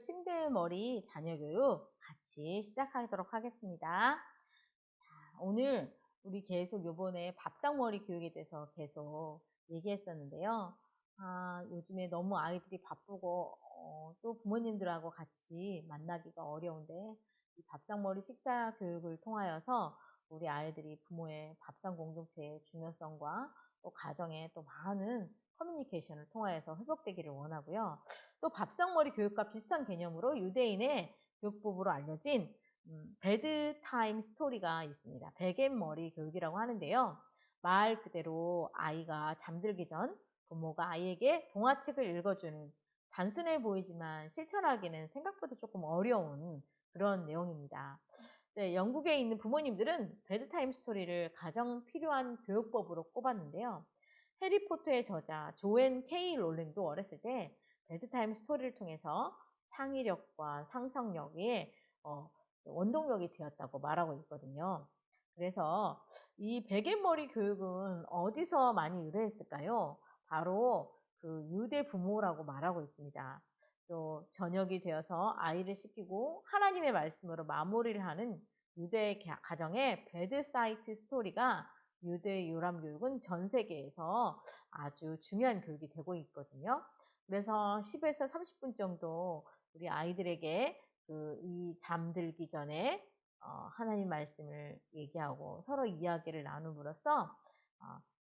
침대머리 자녀교육 같이 시작하도록 하겠습니다. 오늘 우리 계속 요번에 밥상머리 교육에 대해서 계속 얘기했었는데요. 요즘에 너무 아이들이 바쁘고 또 부모님들하고 같이 만나기가 어려운데 이 밥상머리 식사 교육을 통하여서 우리 아이들이 부모의 밥상 공동체의 중요성과 또 가정의 또 많은 커뮤니케이션을 통하여서 회복되기를 원하고요. 또 밥상머리 교육과 비슷한 개념으로 유대인의 교육법으로 알려진 베드타임 스토리가 있습니다. 베갯머리 교육이라고 하는데요. 말 그대로 아이가 잠들기 전 부모가 아이에게 동화책을 읽어주는 단순해 보이지만 실천하기는 생각보다 조금 어려운 그런 내용입니다. 네, 영국에 있는 부모님들은 베드타임 스토리를 가장 필요한 교육법으로 꼽았는데요. 해리포터의 저자 조앤 K 롤링도 어렸을 때 베드타임 스토리를 통해서 창의력과 상상력에 원동력이 되었다고 말하고 있거든요. 그래서 이 베갯머리 교육은 어디서 많이 의뢰했을까요? 바로 그 유대 부모라고 말하고 있습니다. 또 저녁이 되어서 아이를 씻기고 하나님의 말씀으로 마무리를 하는 유대 가정의 베드사이트 스토리가 유대 요람 교육은 전 세계에서 아주 중요한 교육이 되고 있거든요. 그래서 10에서 30분 정도 우리 아이들에게 이 잠들기 전에 하나님 말씀을 얘기하고 서로 이야기를 나눔으로써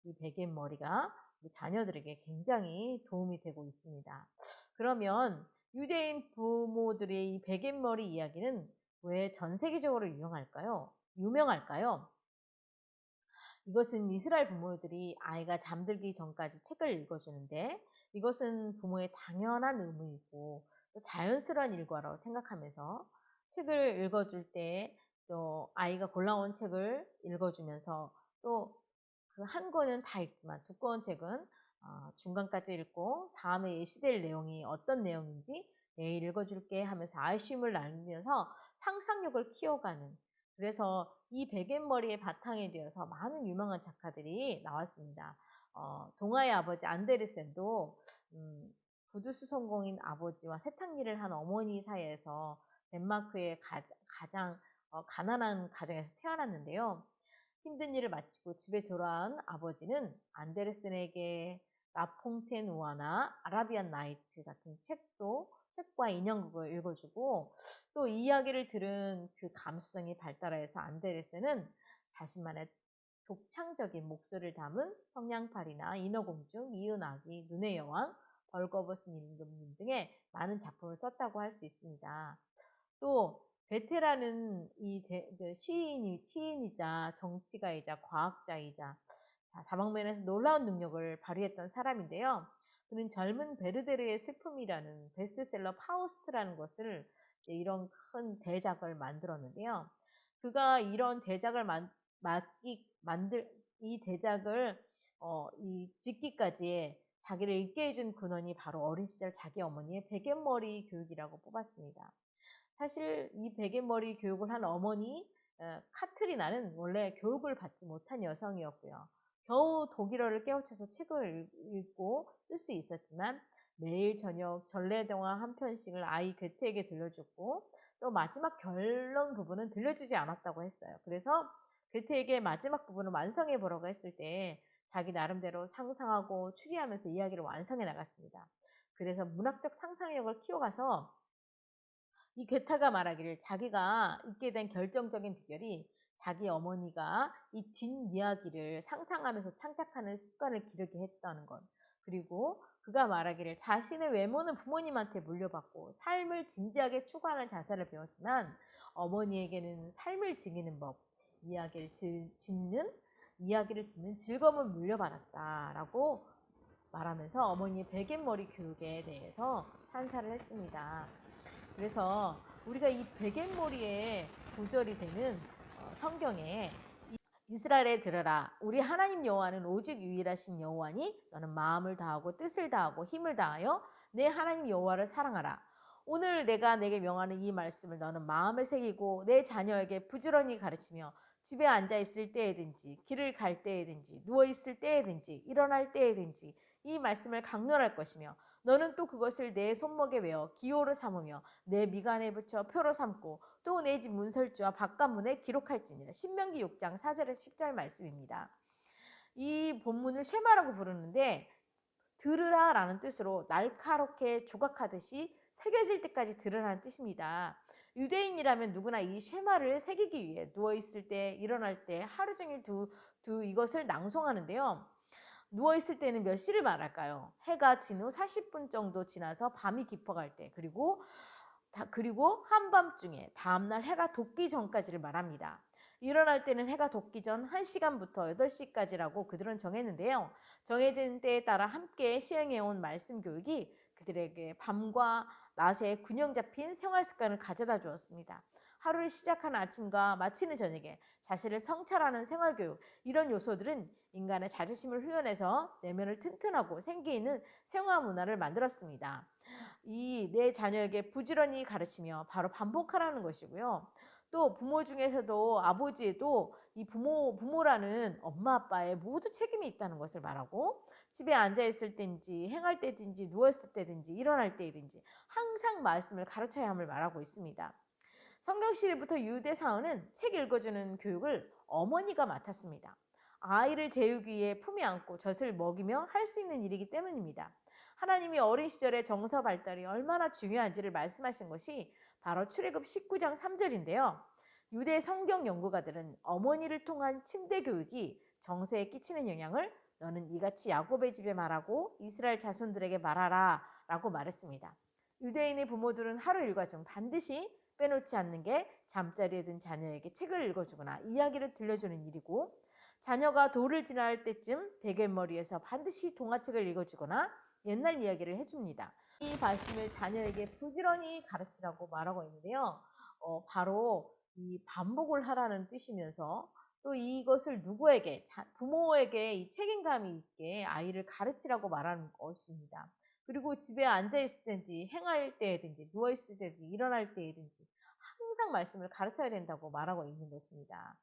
이 베갯머리가 우리 자녀들에게 굉장히 도움이 되고 있습니다. 그러면 유대인 부모들의 이 베갯머리 이야기는 왜 전 세계적으로 유명할까요? 이것은 이스라엘 부모들이 아이가 잠들기 전까지 책을 읽어주는데 이것은 부모의 당연한 의무이고 또 자연스러운 일과라고 생각하면서 책을 읽어줄 때 또 아이가 골라온 책을 읽어주면서 또 그 한 권은 다 읽지만 두꺼운 책은 중간까지 읽고 다음에 예시될 내용이 어떤 내용인지 내일 읽어줄게 하면서 아쉬움을 나누면서 상상력을 키워가는, 그래서 이 베갯머리의 바탕이 되어서 많은 유명한 작가들이 나왔습니다. 동화의 아버지 안데르센도 구두수 성공인 아버지와 세탁일을 한 어머니 사이에서 덴마크의 가장 가난한 가정에서 태어났는데요. 힘든 일을 마치고 집에 돌아온 아버지는 안데르센에게 라퐁테누아나 아라비안 나이트 같은 책과 인형극을 읽어주고 또 이야기를 들은 그 감수성이 발달해서 안데르센은 자신만의 독창적인 목소리를 담은 성냥팔이나 인어공주, 미운 아기, 눈의 여왕, 벌거벗은 임금님 등의 많은 작품을 썼다고 할 수 있습니다. 또 베테라는 시인이자 정치가이자 과학자이자 다방면에서 놀라운 능력을 발휘했던 사람인데요. 그는 젊은 베르데르의 슬픔이라는 베스트셀러 파우스트라는 것을 이런 큰 대작을 만들었는데요. 그가 이런 대작을 이 대작을 짓기까지 자기를 읽게 해준 근원이 바로 어린 시절 자기 어머니의 베갯머리 교육이라고 뽑았습니다. 사실 이 베갯머리 교육을 한 어머니 카트리나는 원래 교육을 받지 못한 여성이었고요. 겨우 독일어를 깨우쳐서 책을 읽고 쓸 수 있었지만 매일 저녁 전래동화 한 편씩을 아이 괴테에게 들려줬고 또 마지막 결론 부분은 들려주지 않았다고 했어요. 그래서 괴테에게 마지막 부분을 완성해 보라고 했을 때 자기 나름대로 상상하고 추리하면서 이야기를 완성해 나갔습니다. 그래서 문학적 상상력을 키워가서 이 괴타가 말하기를 자기가 있게 된 결정적인 비결이 자기 어머니가 이 뒷이야기를 상상하면서 창작하는 습관을 기르게 했다는 것. 그리고 그가 말하기를 자신의 외모는 부모님한테 물려받고 삶을 진지하게 추구하는 자세를 배웠지만 어머니에게는 삶을 즐기는 법, 이야기를 짓는 즐거움을 물려받았다라고 말하면서 어머니의 베갯머리 교육에 대해서 찬사를 했습니다. 그래서 우리가 이 베갯머리의 구절이 되는 성경에 이스라엘에 들으라 우리 하나님 여호와는 오직 유일하신 여호와니 너는 마음을 다하고 뜻을 다하고 힘을 다하여 내 하나님 여호와를 사랑하라. 오늘 내가 내게 명하는 이 말씀을 너는 마음에 새기고 내 자녀에게 부지런히 가르치며 집에 앉아 있을 때에든지 길을 갈 때에든지 누워 있을 때에든지 일어날 때에든지 이 말씀을 강론할 것이며 너는 또 그것을 내 손목에 메어 기호로 삼으며 내 미간에 붙여 표로 삼고 또 내 집 문설주와 바깥문에 기록할지니라. 신명기 6장 4절에서 10절 말씀입니다. 이 본문을 쉐마라고 부르는데 들으라라는 뜻으로 날카롭게 조각하듯이 새겨질 때까지 들으라는 뜻입니다. 유대인이라면 누구나 이 쉐마를 새기기 위해 누워있을 때, 일어날 때 하루 종일 이것을 낭송하는데요. 누워있을 때는 몇 시를 말할까요? 해가 진 후 40분 정도 지나서 밤이 깊어갈 때, 그리고 한밤중에 다음날 해가 돋기 전까지를 말합니다. 일어날 때는 해가 돋기 전 1시간부터 8시까지라고 그들은 정했는데요. 정해진 때에 따라 함께 시행해온 말씀 교육이 그들에게 밤과 낮에 균형 잡힌 생활 습관을 가져다 주었습니다. 하루를 시작하는 아침과 마치는 저녁에 자신을 성찰하는 생활 교육, 이런 요소들은 인간의 자존심을 훈련해서 내면을 튼튼하고 생기 있는 생활 문화를 만들었습니다. 이 내 자녀에게 부지런히 가르치며 바로 반복하라는 것이고요. 또 부모 중에서도 아버지에도 이 부모라는 엄마 아빠의 모두 책임이 있다는 것을 말하고, 집에 앉아 있을 때인지 행할 때든지 누웠을 때든지 일어날 때든지 항상 말씀을 가르쳐야 함을 말하고 있습니다. 성경 시대부터 유대 사회는 책 읽어주는 교육을 어머니가 맡았습니다. 아이를 재우기 위해 품에 안고 젖을 먹이며 할 수 있는 일이기 때문입니다. 하나님이 어린 시절의 정서 발달이 얼마나 중요한지를 말씀하신 것이 바로 출애굽 19장 3절인데요. 유대 성경 연구가들은 어머니를 통한 침대 교육이 정서에 끼치는 영향을 너는 이같이 야곱의 집에 말하고 이스라엘 자손들에게 말하라 라고 말했습니다. 유대인의 부모들은 하루 일과 중 반드시 빼놓지 않는 게 잠자리에 든 자녀에게 책을 읽어주거나 이야기를 들려주는 일이고, 자녀가 돌을 지날 때쯤 베갯머리에서 반드시 동화책을 읽어주거나 옛날 이야기를 해줍니다. 이 말씀을 자녀에게 부지런히 가르치라고 말하고 있는데요. 바로 이 반복을 하라는 뜻이면서 또 이것을 누구에게, 부모에게 이 책임감이 있게 아이를 가르치라고 말하는 것입니다. 그리고 집에 앉아 있을 때든지 행할 때든지 누워 있을 때든지 일어날 때든지 항상 말씀을 가르쳐야 된다고 말하고 있는 것입니다.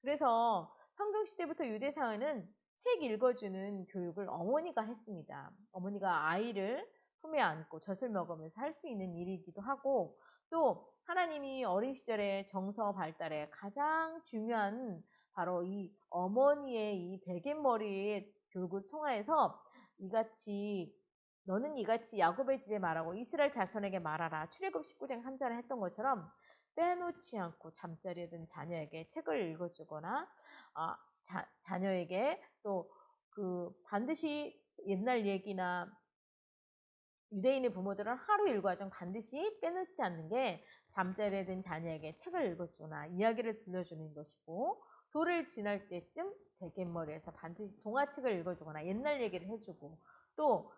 그래서 성경 시대부터 유대 사회는 책 읽어주는 교육을 어머니가 했습니다. 어머니가 아이를 품에 안고 젖을 먹으면서 할 수 있는 일이기도 하고, 또 하나님이 어린 시절의 정서 발달에 가장 중요한 바로 이 어머니의 이 베갯머리의 교육을 통해서 너는 이같이 야곱의 집에 말하고 이스라엘 자손에게 말하라. 출애굽 19장 3절에 했던 것처럼 빼놓지 않고 잠자리에 든 자녀에게 책을 읽어주거나, 자녀에게 또 반드시 옛날 얘기나, 유대인의 부모들은 하루 일과 중 반드시 빼놓지 않는 게 잠자리에 든 자녀에게 책을 읽어주거나 이야기를 들려주는 것이고, 돌을 지날 때쯤 베갯머리에서 반드시 동화책을 읽어주거나 옛날 얘기를 해주고, 또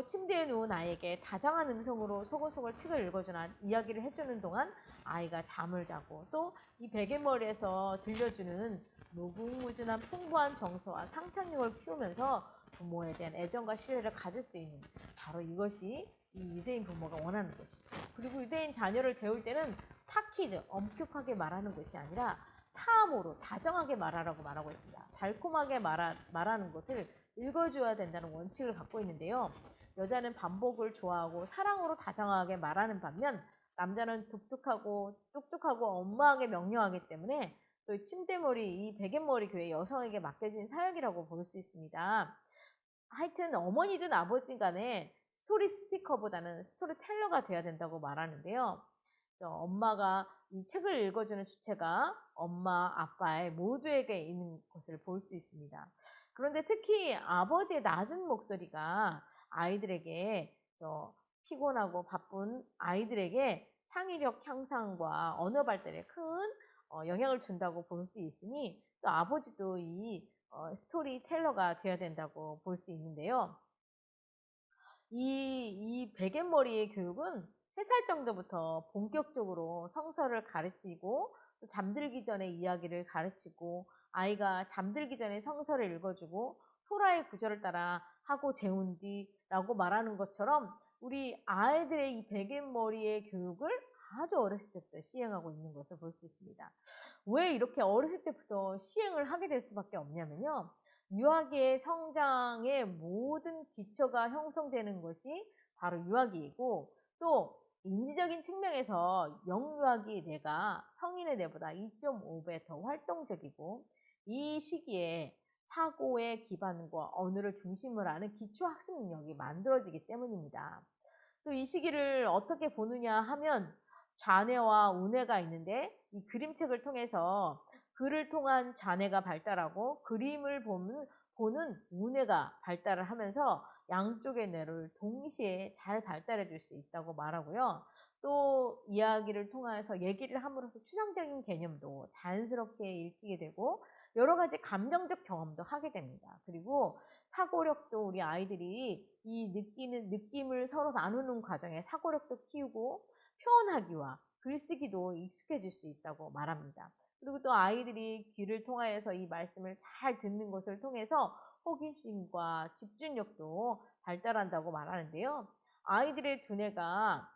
침대에 누운 아이에게 다정한 음성으로 소곤소곤 책을 읽어주나 이야기를 해주는 동안 아이가 잠을 자고, 또 이 베갯머리에서 들려주는 무궁무진한 풍부한 정서와 상상력을 키우면서 부모에 대한 애정과 신뢰를 가질 수 있는, 바로 이것이 이 유대인 부모가 원하는 것이죠. 그리고 유대인 자녀를 재울 때는 타키드, 엄격하게 말하는 것이 아니라 타함으로 다정하게 말하라고 말하고 있습니다. 달콤하게 말하는 것을 읽어줘야 된다는 원칙을 갖고 있는데요. 여자는 반복을 좋아하고 사랑으로 다정하게 말하는 반면, 남자는 뚝뚝하고 엄마에게 명령하기 때문에 또 침대머리, 이 베갯머리 교회 여성에게 맡겨진 사역이라고 볼 수 있습니다. 하여튼 어머니든 아버지 간에 스토리 스피커보다는 스토리텔러가 돼야 된다고 말하는데요. 엄마가 이 책을 읽어주는 주체가 엄마, 아빠의 모두에게 있는 것을 볼 수 있습니다. 그런데 특히 아버지의 낮은 목소리가 아이들에게, 피곤하고 바쁜 아이들에게 창의력 향상과 언어 발달에 큰 영향을 준다고 볼 수 있으니, 또 아버지도 이 스토리텔러가 되어야 된다고 볼 수 있는데요. 이 베갯머리의 교육은 3살 정도부터 본격적으로 성서를 가르치고, 또 잠들기 전에 이야기를 가르치고, 아이가 잠들기 전에 성서를 읽어주고 토라의 구절을 따라 하고 재운 뒤라고 말하는 것처럼 우리 아이들의 이 베갯머리의 교육을 아주 어렸을 때부터 시행하고 있는 것을 볼 수 있습니다. 왜 이렇게 어렸을 때부터 시행을 하게 될 수밖에 없냐면요. 유아기의 성장의 모든 기초가 형성되는 것이 바로 유아기이고, 또 인지적인 측면에서 영유아기 뇌가 성인의 뇌보다 2.5배 더 활동적이고, 이 시기에 사고의 기반과 언어를 중심으로 하는 기초학습 능력이 만들어지기 때문입니다. 또 이 시기를 어떻게 보느냐 하면 좌뇌와 우뇌가 있는데, 이 그림책을 통해서 글을 통한 좌뇌가 발달하고 그림을 보는 우뇌가 발달을 하면서 양쪽의 뇌를 동시에 잘 발달해 줄 수 있다고 말하고요. 또 이야기를 통해서 얘기를 함으로써 추상적인 개념도 자연스럽게 읽히게 되고 여러 가지 감정적 경험도 하게 됩니다. 그리고 사고력도 우리 아이들이 이 느끼는 느낌을 서로 나누는 과정에 사고력도 키우고 표현하기와 글쓰기도 익숙해질 수 있다고 말합니다. 그리고 또 아이들이 귀를 통하여서 이 말씀을 잘 듣는 것을 통해서 호기심과 집중력도 발달한다고 말하는데요. 아이들의 두뇌가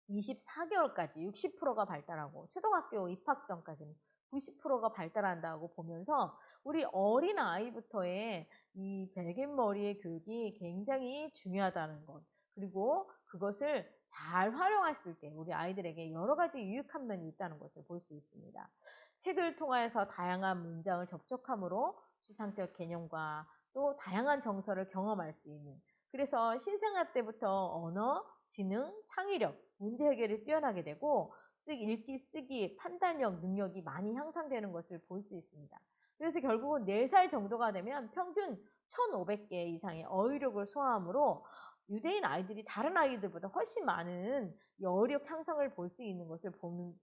24개월까지 60%가 발달하고 초등학교 입학 전까지는 90%가 발달한다고 보면서 우리 어린 아이부터의 이 베갯머리의 교육이 굉장히 중요하다는 것, 그리고 그것을 잘 활용했을 때 우리 아이들에게 여러 가지 유익한 면이 있다는 것을 볼 수 있습니다. 책을 통해서 다양한 문장을 접촉함으로 추상적 개념과 또 다양한 정서를 경험할 수 있는, 그래서 신생아 때부터 언어, 지능, 창의력, 문제 해결이 뛰어나게 되고 읽기, 쓰기, 판단력, 능력이 많이 향상되는 것을 볼 수 있습니다. 그래서 결국은 4살 정도가 되면 평균 1,500개 이상의 어휘력을 소화하므로 유대인 아이들이 다른 아이들보다 훨씬 많은 어휘력 향상을 볼 수 있는 것을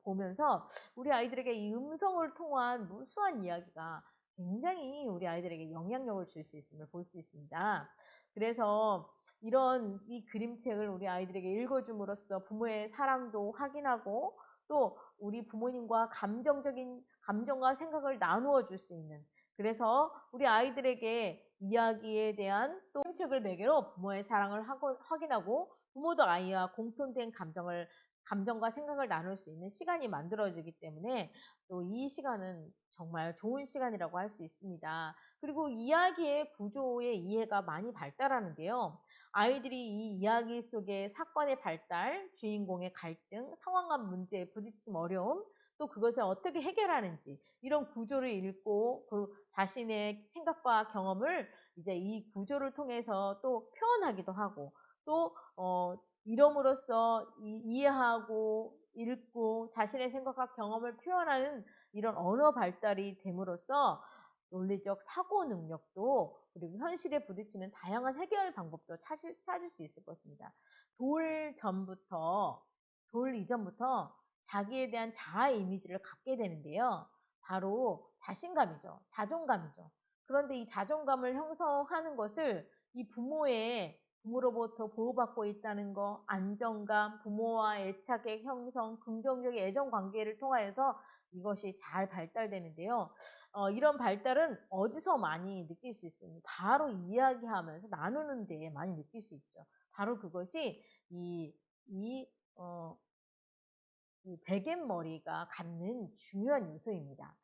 보면서 우리 아이들에게 이 음성을 통한 무수한 이야기가 굉장히 우리 아이들에게 영향력을 줄 수 있음을 볼 수 있습니다. 그래서 이런 이 그림책을 우리 아이들에게 읽어줌으로써 부모의 사랑도 확인하고 또 우리 부모님과 감정과 생각을 나누어 줄 수 있는, 그래서 우리 아이들에게 이야기에 대한 또 그림책을 매개로 부모의 사랑을 확인하고 부모도 아이와 공통된 감정과 생각을 나눌 수 있는 시간이 만들어지기 때문에 또 이 시간은 정말 좋은 시간이라고 할 수 있습니다. 그리고 이야기의 구조의 이해가 많이 발달하는데요. 아이들이 이 이야기 속의 사건의 발달, 주인공의 갈등, 상황과 문제에 부딪힘 어려움, 또 그것을 어떻게 해결하는지 이런 구조를 읽고 그 자신의 생각과 경험을 이제 이 구조를 통해서 또 표현하기도 하고 또 이름으로써 이해하고 읽고 자신의 생각과 경험을 표현하는 이런 언어 발달이 됨으로써 논리적 사고 능력도 그리고 현실에 부딪히는 다양한 해결 방법도 찾을 수 있을 것입니다. 돌 이전부터 자기에 대한 자아 이미지를 갖게 되는데요. 바로 자신감이죠. 자존감이죠. 그런데 이 자존감을 형성하는 것을 이 부모로부터 보호받고 있다는 거, 안정감, 부모와 애착의 형성, 긍정적인 애정 관계를 통하여서 이것이 잘 발달되는데요. 이런 발달은 어디서 많이 느낄 수 있습니다. 바로 이야기하면서 나누는 데에 많이 느낄 수 있죠. 바로 그것이 이 베갯머리가 갖는 중요한 요소입니다.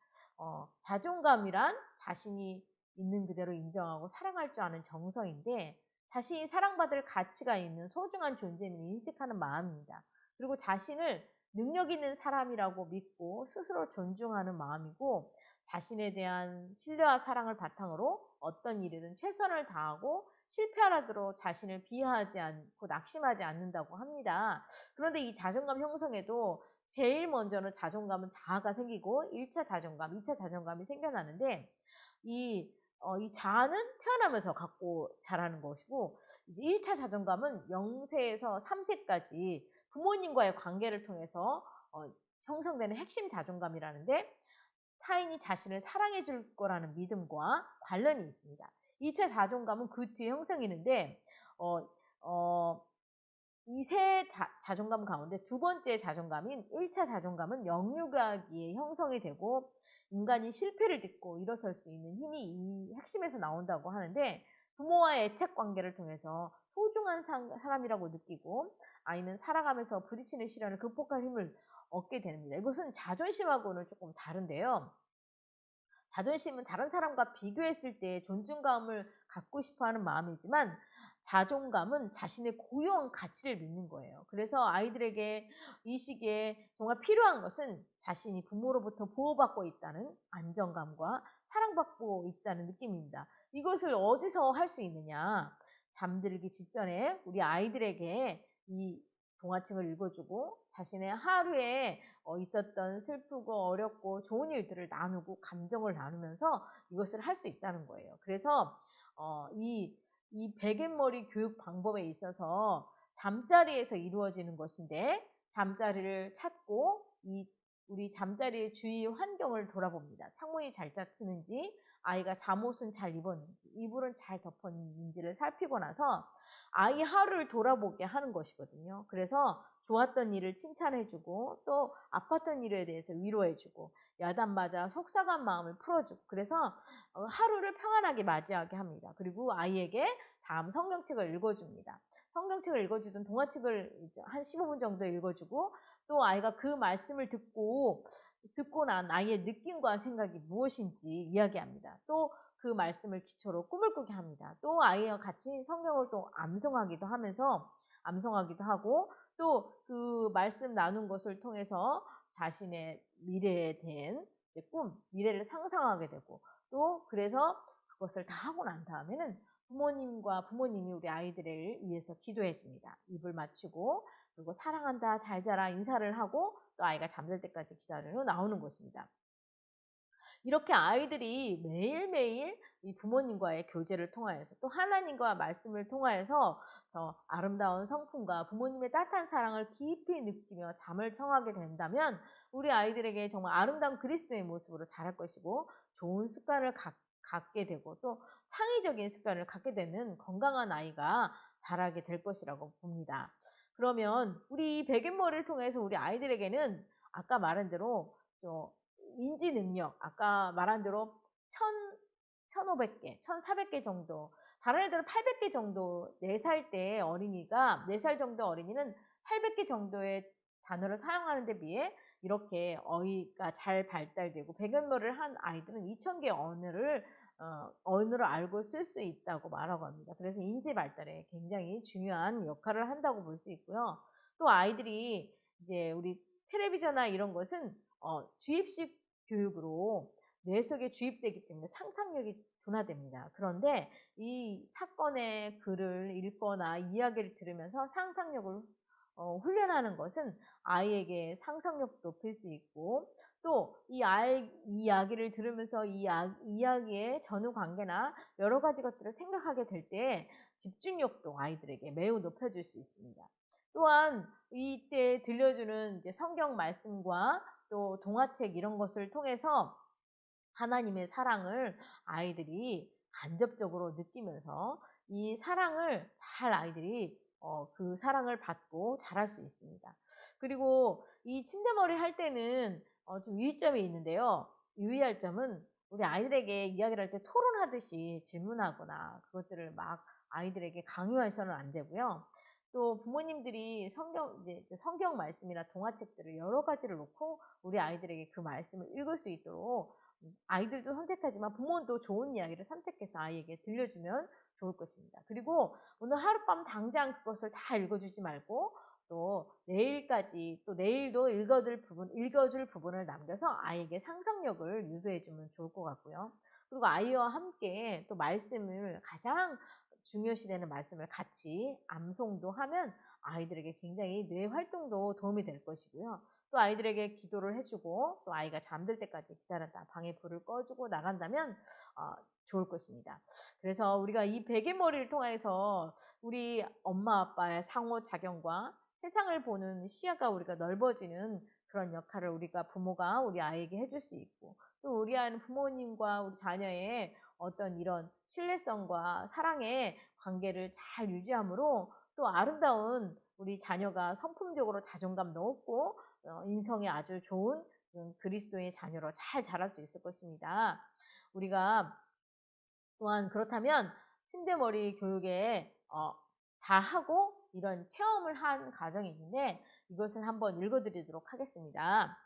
자존감이란 자신이 있는 그대로 인정하고 사랑할 줄 아는 정서인데, 자신이 사랑받을 가치가 있는 소중한 존재임을 인식하는 마음입니다. 그리고 자신을 능력 있는 사람이라고 믿고 스스로 존중하는 마음이고, 자신에 대한 신뢰와 사랑을 바탕으로 어떤 일이든 최선을 다하고 실패하라도 자신을 비하하지 않고 낙심하지 않는다고 합니다. 그런데 이 자존감 형성에도 제일 먼저는 자아가 생기고 1차 자존감, 2차 자존감이 생겨나는데, 이 자아는 태어나면서 갖고 자라는 것이고 1차 자존감은 0세에서 3세까지 부모님과의 관계를 통해서 형성되는 핵심 자존감이라는데, 타인이 자신을 사랑해 줄 거라는 믿음과 관련이 있습니다. 2차 자존감은 그 뒤에 형성이는데 이 세 자존감 가운데 두 번째 자존감인 1차 자존감은 영유아기에 형성이 되고 인간이 실패를 딛고 일어설 수 있는 힘이 이 핵심에서 나온다고 하는데, 부모와의 애착 관계를 통해서 소중한 사람이라고 느끼고 아이는 살아가면서 부딪히는 시련을 극복할 힘을 얻게 됩니다. 이것은 자존심하고는 조금 다른데요. 자존심은 다른 사람과 비교했을 때 존중감을 갖고 싶어하는 마음이지만, 자존감은 자신의 고유한 가치를 믿는 거예요. 그래서 아이들에게 이 시기에 정말 필요한 것은 자신이 부모로부터 보호받고 있다는 안정감과 사랑받고 있다는 느낌입니다. 이것을 어디서 할 수 있느냐? 잠들기 직전에 우리 아이들에게 이 동화책을 읽어주고 자신의 하루에 있었던 슬프고 어렵고 좋은 일들을 나누고 감정을 나누면서 이것을 할 수 있다는 거예요. 그래서 이 베갯머리 교육 방법에 있어서 잠자리에서 이루어지는 것인데, 잠자리를 찾고 우리 잠자리의 주위 환경을 돌아봅니다. 창문이 잘 닫히는지, 아이가 잠옷은 잘 입었는지, 이불은 잘 덮었는지를 살피고 나서 아이 하루를 돌아보게 하는 것이거든요. 그래서 좋았던 일을 칭찬해주고 또 아팠던 일에 대해서 위로해주고 야단 맞아 속상한 마음을 풀어주고, 그래서 하루를 평안하게 맞이하게 합니다. 그리고 아이에게 다음 성경책을 읽어줍니다. 성경책을 읽어주든 동화책을 한 15분 정도 읽어주고, 또 아이가 그 말씀을 듣고 난 아이의 느낌과 생각이 무엇인지 이야기합니다. 또 그 말씀을 기초로 꿈을 꾸게 합니다. 또 아이와 같이 성경을 또 암송하기도 하고, 또 그 말씀 나눈 것을 통해서 자신의 미래에 대한 미래를 상상하게 되고, 또 그래서 그것을 다 하고 난 다음에는 부모님이 우리 아이들을 위해서 기도해 줍니다. 입을 맞추고, 그리고 사랑한다, 잘 자라 인사를 하고, 또 아이가 잠들 때까지 기다리고 나오는 것입니다. 이렇게 아이들이 매일매일 이 부모님과의 교제를 통하여서, 또 하나님과 말씀을 통하여서 저 아름다운 성품과 부모님의 따뜻한 사랑을 깊이 느끼며 잠을 청하게 된다면 우리 아이들에게 정말 아름다운 그리스도의 모습으로 자랄 것이고, 좋은 습관을 갖게 되고 또 창의적인 습관을 갖게 되는 건강한 아이가 자라게 될 것이라고 봅니다. 그러면 우리 베갯머리를 통해서 우리 아이들에게는 아까 말한 대로 인지 능력, 아까 말한 대로 1,500개, 1,400개 정도, 다른 애들은 800개 정도, 4살 때 어린이가, 4살 정도 어린이는 800개 정도의 단어를 사용하는 데 비해 이렇게 어휘가 잘 발달되고 베갯머리를 한 아이들은 2,000개 언어를 알고 쓸 수 있다고 말하고 합니다. 그래서 인지 발달에 굉장히 중요한 역할을 한다고 볼 수 있고요. 또 아이들이 이제 우리 텔레비전이나 이런 것은 주입식 교육으로 뇌 속에 주입되기 때문에 상상력이 둔화됩니다. 그런데 이 사건의 글을 읽거나 이야기를 들으면서 상상력을 훈련하는 것은 아이에게 상상력 높일 수 있고, 또 이 이야기를 들으면서 이야기의 전후 관계나 여러 가지 것들을 생각하게 될 때 집중력도 아이들에게 매우 높여줄 수 있습니다. 또한 이때 들려주는 이제 성경 말씀과 또 동화책 이런 것을 통해서 하나님의 사랑을 아이들이 간접적으로 느끼면서 이 사랑을 잘 아이들이 그 사랑을 받고 자랄 수 있습니다. 그리고 이 침대머리 할 때는 좀 유의점이 있는데요. 유의할 점은 우리 아이들에게 이야기를 할 때 토론하듯이 질문하거나 그것들을 막 아이들에게 강요해서는 안 되고요. 또 부모님들이 성경 말씀이나 동화책들을 여러 가지를 놓고 우리 아이들에게 그 말씀을 읽을 수 있도록, 아이들도 선택하지만 부모도 좋은 이야기를 선택해서 아이에게 들려주면 좋을 것입니다. 그리고 오늘 하룻밤 당장 그것을 다 읽어주지 말고 또 내일까지, 또 내일도 읽어줄 부분을 남겨서 아이에게 상상력을 유도해주면 좋을 것 같고요. 그리고 아이와 함께 또 말씀을, 가장 중요시되는 말씀을 같이 암송도 하면 아이들에게 굉장히 뇌 활동도 도움이 될 것이고요. 또 아이들에게 기도를 해주고 또 아이가 잠들 때까지 기다렸다 방에 불을 꺼주고 나간다면 좋을 것입니다. 그래서 우리가 이 베갯머리를 통해서 우리 엄마 아빠의 상호작용과 세상을 보는 시야가 우리가 넓어지는 그런 역할을 부모가 우리 아이에게 해줄 수 있고, 또 우리 아이는 부모님과 우리 자녀의 어떤 이런 신뢰성과 사랑의 관계를 잘 유지함으로 또 아름다운 우리 자녀가 성품적으로 자존감도 높고 인성이 아주 좋은 그리스도의 자녀로 잘 자랄 수 있을 것입니다. 우리가 또한 그렇다면 침대머리 교육에 다 하고 이런 체험을 한 가정이 있는데 이것을 한번 읽어드리도록 하겠습니다.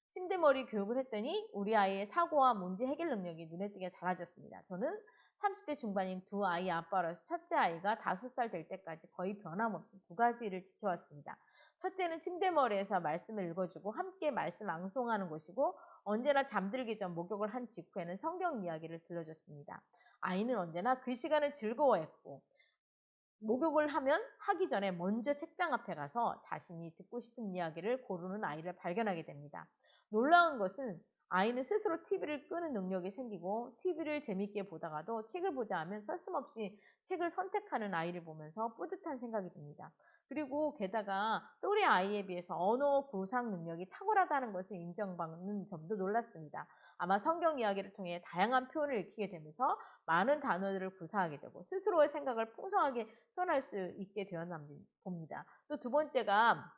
침대머리 교육을 했더니 우리 아이의 사고와 문제 해결 능력이 눈에 띄게 달라졌습니다. 저는 30대 중반인 두 아이 아빠로서 첫째 아이가 5살 될 때까지 거의 변함없이 두 가지를 지켜왔습니다. 첫째는 침대머리에서 말씀을 읽어주고 함께 말씀 앙송하는 것이고, 언제나 잠들기 전 목욕을 한 직후에는 성경 이야기를 들려줬습니다. 아이는 언제나 그 시간을 즐거워했고, 목욕을 하기 전에 먼저 책장 앞에 가서 자신이 듣고 싶은 이야기를 고르는 아이를 발견하게 됩니다. 놀라운 것은 아이는 스스로 TV를 끄는 능력이 생기고, TV를 재밌게 보다가도 책을 보자 하면 서슴없이 책을 선택하는 아이를 보면서 뿌듯한 생각이 듭니다. 그리고 게다가 또래 아이에 비해서 언어 구상 능력이 탁월하다는 것을 인정받는 점도 놀랐습니다. 아마 성경 이야기를 통해 다양한 표현을 익히게 되면서 많은 단어들을 구사하게 되고 스스로의 생각을 풍성하게 표현할 수 있게 되었나 봅니다. 또 두 번째가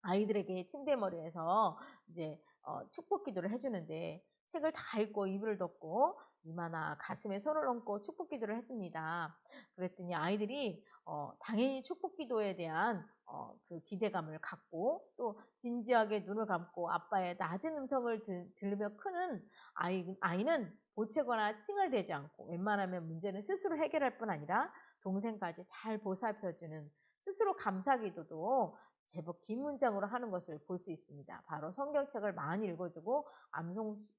아이들에게 침대머리에서 이제 축복 기도를 해주는데, 책을 다 읽고 이불을 덮고 이마나 가슴에 손을 얹고 축복 기도를 해줍니다. 그랬더니 아이들이 당연히 축복 기도에 대한 그 기대감을 갖고, 또 진지하게 눈을 감고 아빠의 낮은 음성을 들으며 크는 아이는 보채거나 칭얼대지 않고 웬만하면 문제는 스스로 해결할 뿐 아니라 동생까지 잘 보살펴주는, 스스로 감사기도도 제법 긴 문장으로 하는 것을 볼 수 있습니다. 바로 성경책을 많이 읽어주고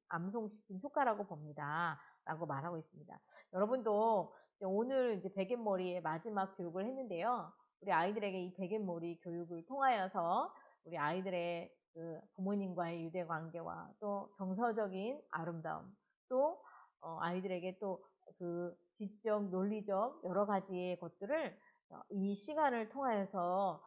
암송시킨 효과라고 봅니다. 라고 말하고 있습니다. 여러분도 오늘 이제 베갯머리의 마지막 교육을 했는데요. 우리 아이들에게 이 베갯머리 교육을 통하여서 우리 아이들의 그 부모님과의 유대 관계와 또 정서적인 아름다움, 또 아이들에게 또 그 지적, 논리적 여러 가지의 것들을 이 시간을 통하여서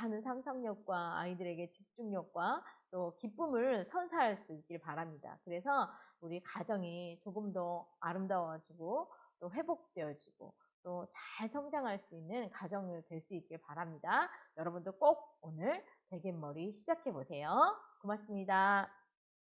많은 상상력과 아이들에게 집중력과 또 기쁨을 선사할 수 있길 바랍니다. 그래서 우리 가정이 조금 더 아름다워지고 또 회복되어지고 또 잘 성장할 수 있는 가정이 될 수 있길 바랍니다. 여러분도 꼭 오늘 베갯머리 시작해 보세요. 고맙습니다.